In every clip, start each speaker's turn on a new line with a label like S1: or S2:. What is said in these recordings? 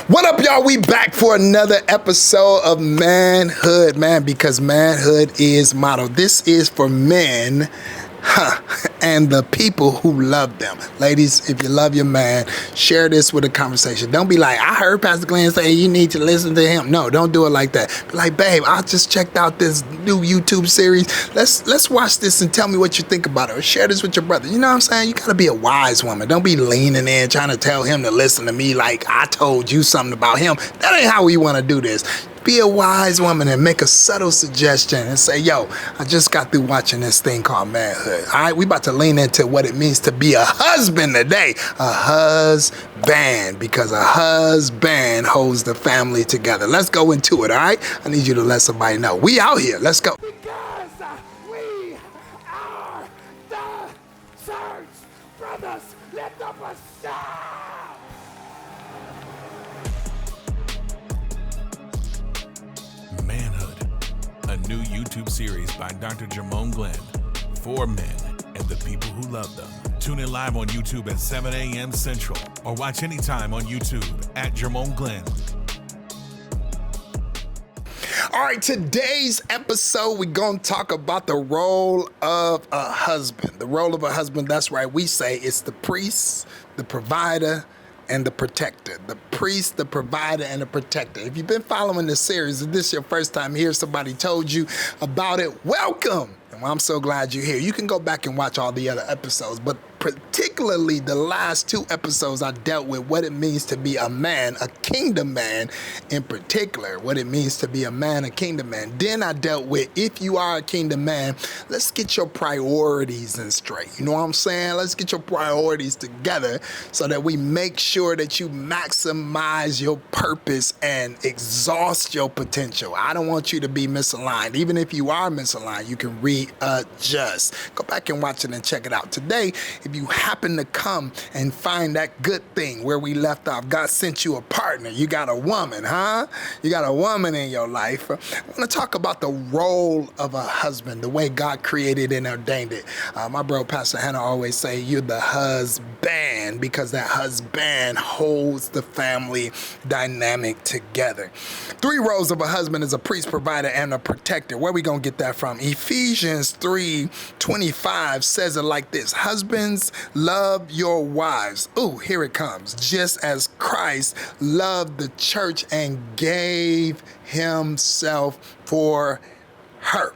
S1: What up, y'all? We back for another episode of Manhood, man, because manhood is motto. This is for men, and the people who love them. Ladies, if you love your man, share this with a conversation. Don't be like, I heard Pastor Glenn say you need to listen to him. No, don't do it like that. Be like, babe, I just checked out this new YouTube series. Let's watch this and tell me what you think about it. Or share this with your brother. You know what I'm saying? You gotta be a wise woman. Don't be leaning in trying to tell him to listen to me like I told you something about him. That ain't how we want to do this. Be a wise woman and make a subtle suggestion and say, yo, I just got through watching this thing called Manhood. All right, we about to lean into what it means to be a husband today. A husband, because a husband holds the family together. Let's go into it, all right? I need you to let somebody know. We out here. Let's go.
S2: Because we are the church. Brothers, lift up a shout.
S3: Manhood, a new YouTube series by Dr. Jermone Glenn for men and the people who love them. Tune in live on YouTube at 7 a.m. Central or watch anytime on YouTube at Jermone Glenn.
S1: All right, today's episode, we're going to talk about the role of a husband. The role of a husband, that's right, we say it's the priest, the provider, and the protector. The priest, the provider, and the protector. If you've been following this series, if this is your first time here, somebody told you about it, welcome. And I'm so glad you're here. You can go back and watch all the other episodes, but particularly the last two episodes, I dealt with what it means to be a man, a kingdom man in particular, what it means to be a man, a kingdom man. Then I dealt with, if you are a kingdom man, let's get your priorities in straight. You know what I'm saying? Let's get your priorities together so that we make sure that you maximize your purpose and exhaust your potential. I don't want you to be misaligned. Even if you are misaligned, you can readjust. Go back and watch it and check it out. Today, if you happen to come and find that good thing where we left off, God sent you a partner. You got a woman, huh? You got a woman in your life. I want to talk about the role of a husband, the way God created and ordained it. My bro, Pastor Hannah, always say you're the husband because that husband holds the family dynamic together. Three roles of a husband is a priest, provider, and a protector. Where we going to get that from? Ephesians 3:25 says it like this. Husbands, love your wives. Ooh, here it comes. Just as Christ loved the church and gave himself for her.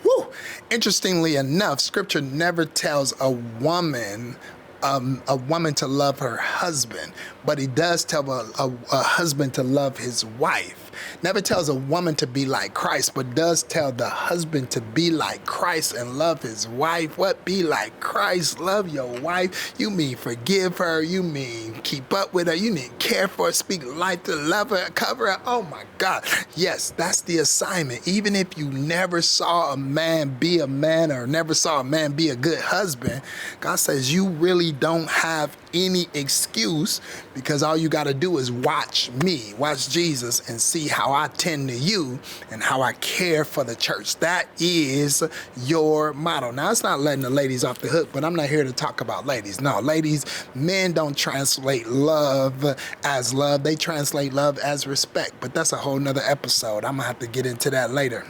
S1: Woo. Interestingly enough, scripture never tells a woman to love her husband, but he does tell a husband to love his wife. Never tells a woman to be like Christ, but does tell the husband to be like Christ and love his wife. What? Be like Christ, love your wife. You mean forgive her. You mean keep up with her. You mean care for her, speak life to love her, cover her. Oh my God. Yes, that's the assignment. Even if you never saw a man be a man or never saw a man be a good husband, God says you really don't have any excuse, because all you got to do is watch me, watch Jesus, and see how I tend to you and how I care for the church. That is your motto. Now, it's not letting the ladies off the hook, but I'm not here to talk about ladies. No, ladies, men don't translate love as love. They translate love as respect, but that's a whole nother episode. I'm gonna have to get into that later.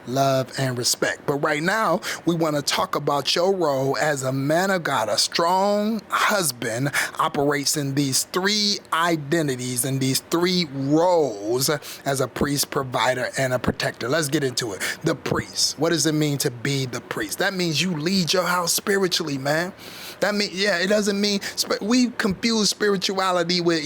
S1: Love and respect. But right now, we want to talk about your role as a man of God. A strong husband operates in these three identities and these three roles as a priest, provider, and a protector. Let's get into it. The priest. What does it mean to be the priest? That means you lead your house spiritually, man. That means, it doesn't mean, we confuse spirituality with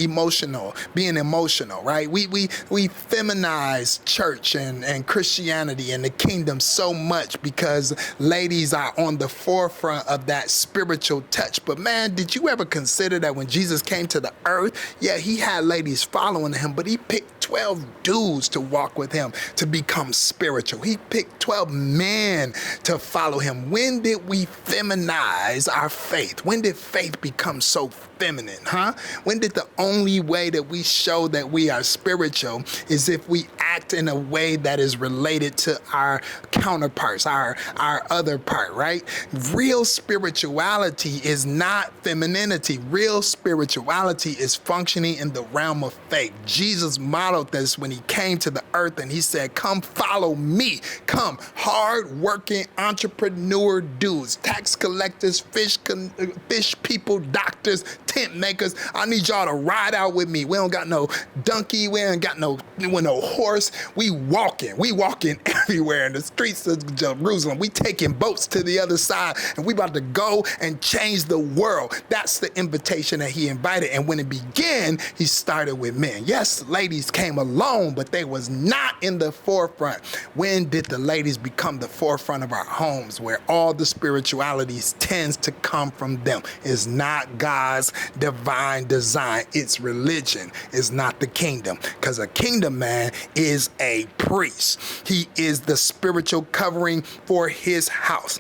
S1: being emotional, right? We feminize church and Christianity and the kingdom so much because ladies are on the forefront of that spiritual touch. But man, did you ever consider that when Jesus came to the earth, he had ladies following him, but he picked 12 dudes to walk with him to become spiritual. He picked 12 men to follow him. When did we feminize our faith? When did faith become so feminine, huh? When did the only way that we show that we are spiritual is if we act in a way that is related to our counterparts, our other part, right? Real spirituality is not femininity. Real spirituality is functioning in the realm of faith. Jesus modeled this when he came to the earth and he said, come follow me. Come, hard-working entrepreneur dudes, tax collectors, fish people, doctors, tent makers. I need y'all to ride out with me. We don't got no donkey. We ain't got no horse. We walking everywhere in the streets of Jerusalem. We taking boats to the other side, and we about to go and change the world. That's the invitation that he invited. And when it began, he started with men. Yes, ladies came along, but they was not in the forefront. When did the ladies become the forefront of our homes, where all the spiritualities tends to come from them? It's not God's divine design. It's religion. It's not the kingdom. Because a kingdom man is a priest. He is the spiritual covering for his house.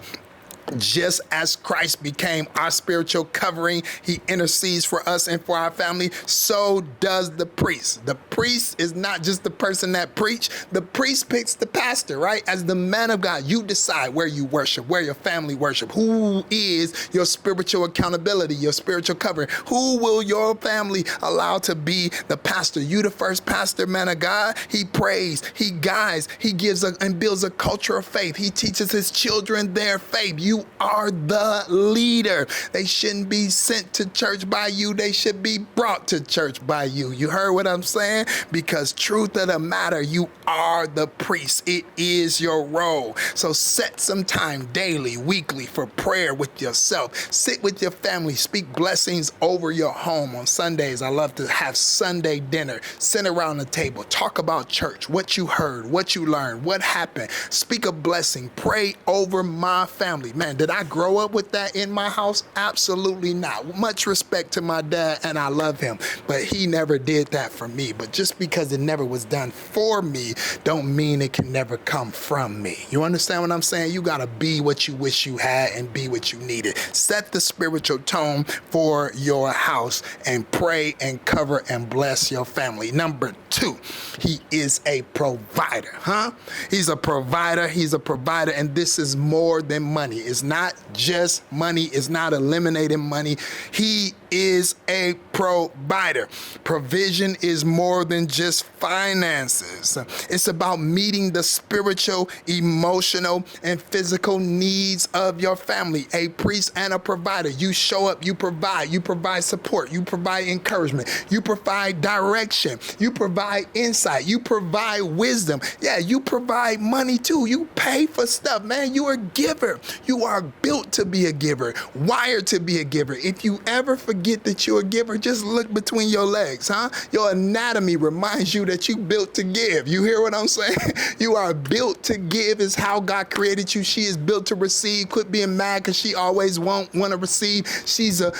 S1: Just as Christ became our spiritual covering, he intercedes for us and for our family, so does the priest. The priest is not just the person that preach. The priest picks the pastor, right? As the man of God, you decide where you worship, where your family worship, who is your spiritual accountability, your spiritual covering. Who will your family allow to be the pastor? You the first pastor, man of God. He prays, he guides, he gives and builds a culture of faith. He teaches his children their faith. You are the leader. They shouldn't be sent to church by you. They should be brought to church by you. You heard what I'm saying? Because truth of the matter, you are the priest. It is your role. So set some time daily, weekly for prayer with yourself. Sit with your family. Speak blessings over your home. On Sundays, I love to have Sunday dinner. Sit around the table. Talk about church, what you heard, what you learned, what happened. Speak a blessing. Pray over my family. Man, did I grow up with that in my house? Absolutely not. Much respect to my dad, and I love him, but he never did that for me. But just because it never was done for me, don't mean it can never come from me. You understand what I'm saying? You gotta be what you wish you had and be what you needed. Set the spiritual tone for your house and pray and cover and bless your family. Number 2, he is a provider, He's a provider, and this is more than money. It's not just money. It's not eliminating money. He is a provider. Provision is more than just finances. It's about meeting the spiritual, emotional, and physical needs of your family. A priest and a provider. You show up, you provide support, you provide encouragement, you provide direction, you provide insight, you provide wisdom. Yeah, you provide money too. You pay for stuff, man. You are a giver. You are built to be a giver, wired to be a giver. If you ever forget that you're a giver, just look between your legs, Your anatomy reminds you that you built to give. You hear what I'm saying? You are built to give is how God created you. She is built to receive. Quit being mad because she always won't want to receive. She's a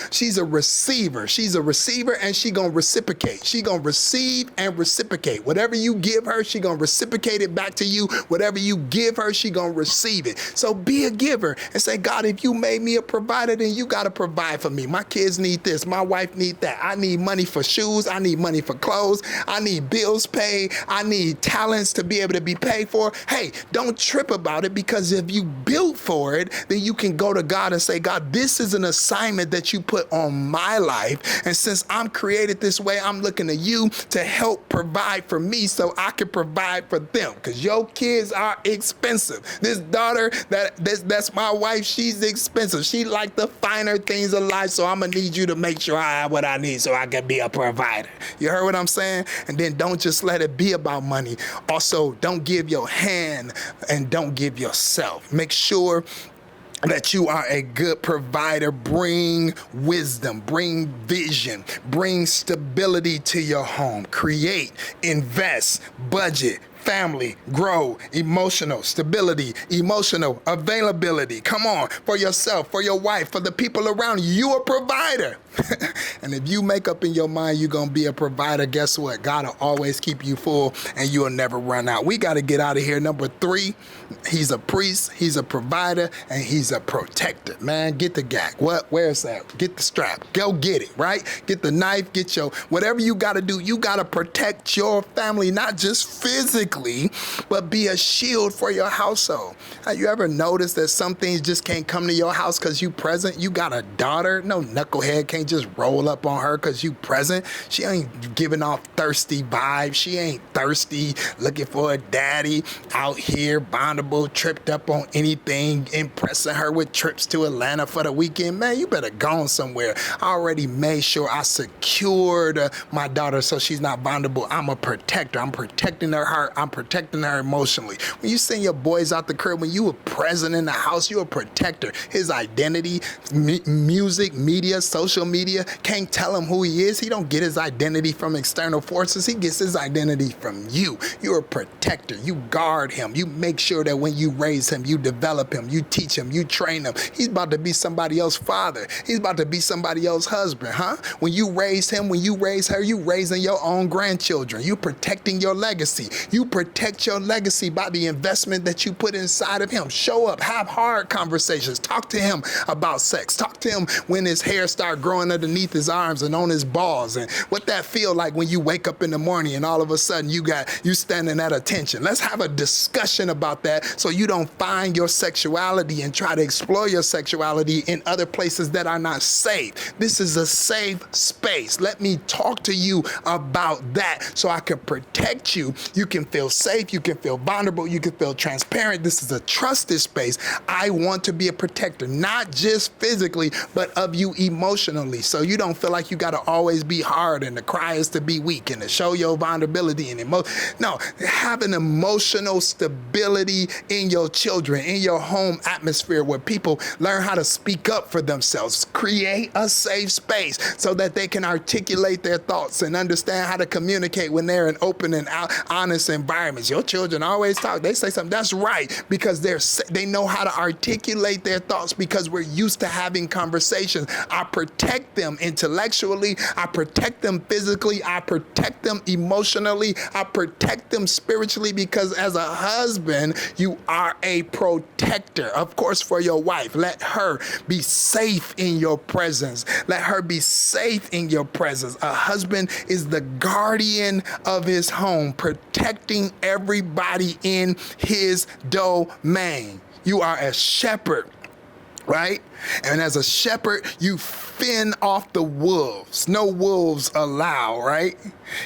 S1: receiver. She's a receiver, and she gonna reciprocate. She gonna receive and reciprocate. Whatever you give her, she gonna reciprocate it back to you. Whatever you give her, she gonna receive it. So be a giver and say, God, if you made me a provider, then you gotta provide for me. My kids need this. My wife need that. I need money for shoes. I need money for clothes. I need bills paid. I need talents to be able to be paid for. Hey, don't trip about it, because if you built for it, then you can go to God and say, God, this is an assignment that you put on my life. And since I'm created this way, I'm looking to you to help provide for me so I can provide for them, because your kids are expensive. This daughter, that's my wife, she's expensive. She like the finer things of life, so I'm going to need you to make sure I have what I need so I can be a provider. You heard what I'm saying? And then don't just let it be about money. Also, don't give your hand and don't give yourself. Make sure that you are a good provider. Bring wisdom, bring vision, bring stability to your home. Create, invest, budget, family, grow, emotional stability, emotional availability. Come on, for yourself, for your wife, for the people around you. You a provider. And if you make up in your mind you're going to be a provider, guess what? God will always keep you full and you'll never run out. We got to get out of here. Number 3, he's a priest, he's a provider, and he's a protector. Man, get the gag. What? Where's that? Get the strap. Go get it, right? Get the knife, get your, whatever you got to do. You got to protect your family, not just physically, physically, but be a shield for your household. Have you ever noticed that some things just can't come to your house because you present? You got a daughter. No knucklehead can't just roll up on her because you present. She ain't giving off thirsty vibes. She ain't thirsty, looking for a daddy out here, bondable, tripped up on anything, impressing her with trips to Atlanta for the weekend. Man, you better go somewhere. I already made sure I secured my daughter so she's not bondable. I'm a protector. I'm protecting her heart. I'm protecting her emotionally. When you send your boys out the crib, when you were present in the house, you're a protector. His identity, music, media, social media, can't tell him who he is. He don't get his identity from external forces. He gets his identity from you. You're a protector. You guard him. You make sure that when you raise him, you develop him, you teach him, you train him. He's about to be somebody else's father. He's about to be somebody else's husband, huh? When you raise him, when you raise her, you raising your own grandchildren. You protecting your legacy. You protect your legacy by the investment that you put inside of him. Show up, have hard conversations. Talk to him about sex. Talk to him when his hair start growing underneath his arms and on his balls, and what that feel like when you wake up in the morning and all of a sudden you standing at attention. Let's have a discussion about that so you don't find your sexuality and try to explore your sexuality in other places that are not safe. This is a safe space. Let me talk to you about that so I can protect you. You can feel safe. You can feel vulnerable. You can feel transparent. This is a trusted space. I want to be a protector, not just physically, but of you emotionally. So you don't feel like you got to always be hard and the cry is to be weak and to show your vulnerability and emotion. No, have an emotional stability in your children, in your home atmosphere where people learn how to speak up for themselves. Create a safe space so that they can articulate their thoughts and understand how to communicate when they're in open and honest environments. Your children always talk. They say something. That's right, because they know how to articulate their thoughts because we're used to having conversations. I protect them intellectually. I protect them physically. I protect them emotionally. I protect them spiritually because as a husband, you are a protector. Of course, for your wife, let her be safe in your presence. Let her be safe in your presence. A husband is the guardian of his home, protecting everybody in his domain. You are a shepherd, right? And as a shepherd, you fend off the wolves. No wolves allowed, right?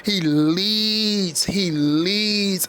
S1: He leads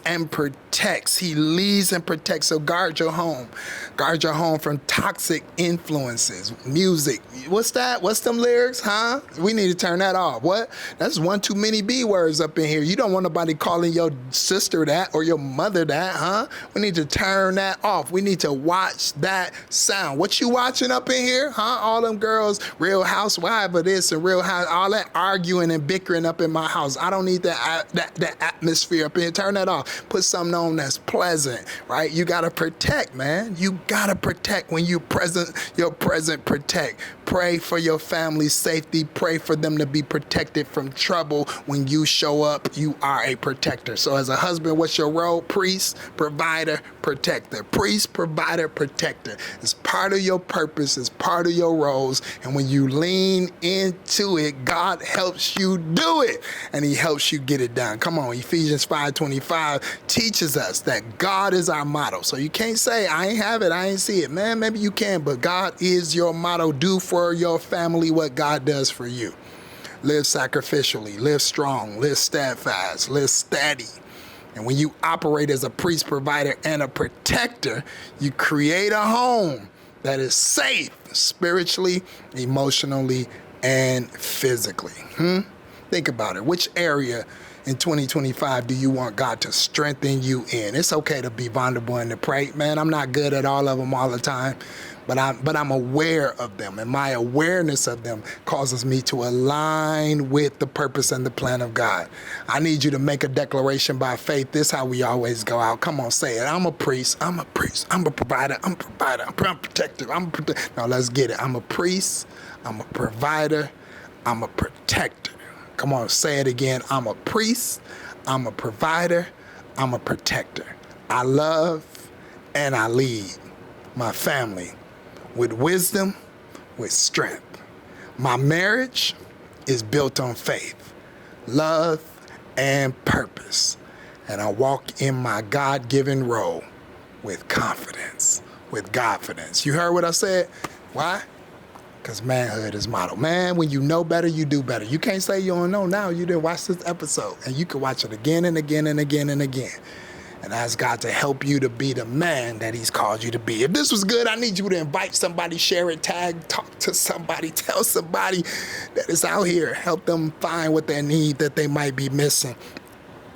S1: and protects. He leads and protects. So guard your home. Guard your home from toxic influences. Music. What's that? What's them lyrics, huh? We need to turn that off. What? That's one too many B words up in here. You don't want nobody calling your sister that or your mother that, huh? We need to turn that off. We need to watch that sound. What you watching up in here, huh? All them girls, Real Housewives of this and Real House, all that arguing and bickering up in my house. I don't need that atmosphere up in here. Turn that off. Put something on that's pleasant, right? You gotta protect, man. You gotta protect. When you present, your present protect. Pray for your family's safety. Pray for them to be protected from trouble. When you show up, you are a protector. So as a husband, what's your role? Priest, provider, protector. Priest, provider, protector. It's part of your purpose. It's part of your roles. And when you lean into it, God helps you do it. And he helps you get it done. Come on, Ephesians 5:25 teaches us that God is our motto. So you can't say, I ain't have it, I ain't see it. Man, maybe you can, but God is your motto. Do for your family what God does for you. Live sacrificially, live strong, live steadfast, live steady. And when you operate as a priest, provider, and a protector, you create a home that is safe spiritually, emotionally, and physically. Think about it. Which area in 2025 do you want God to strengthen you in? It's okay to be vulnerable and to pray. Man, I'm not good at all of them all the time, but I'm aware of them, and my awareness of them causes me to align with the purpose and the plan of God. I need you to make a declaration by faith. This is how we always go out. Come on, say it. I'm a priest. I'm a priest. I'm a provider. I'm a provider. I'm a protector. Now let's get it. I'm a priest. I'm a provider. I'm a protector. Come on, say it again. I'm a priest. I'm a provider. I'm a protector. I love and I lead my family with wisdom, with strength. My marriage is built on faith, love, and purpose. and I walk in my God-given role with confidence, with Godfidence. You heard what I said? Why? Because manhood is motto. Man, when you know better, you do better. You can't say you don't know now. You didn't watch this episode, and you can watch it again and again and again and again. And ask God to help you to be the man that he's called you to be. If this was good, I need you to invite somebody, share it, tag, talk to somebody, tell somebody that is out here. Help them find what they need that they might be missing.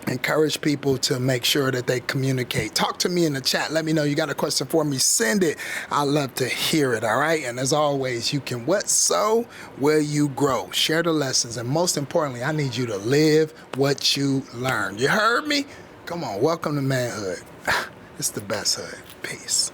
S1: Encourage people to make sure that they communicate. Talk to me in the chat. Let me know you got a question for me. Send it. I'd love to hear it, all right? And as always, you can what sow where you grow. Share the lessons. And most importantly, I need you to live what you learn. You heard me? Come on, welcome to manhood. It's the best hood. Peace.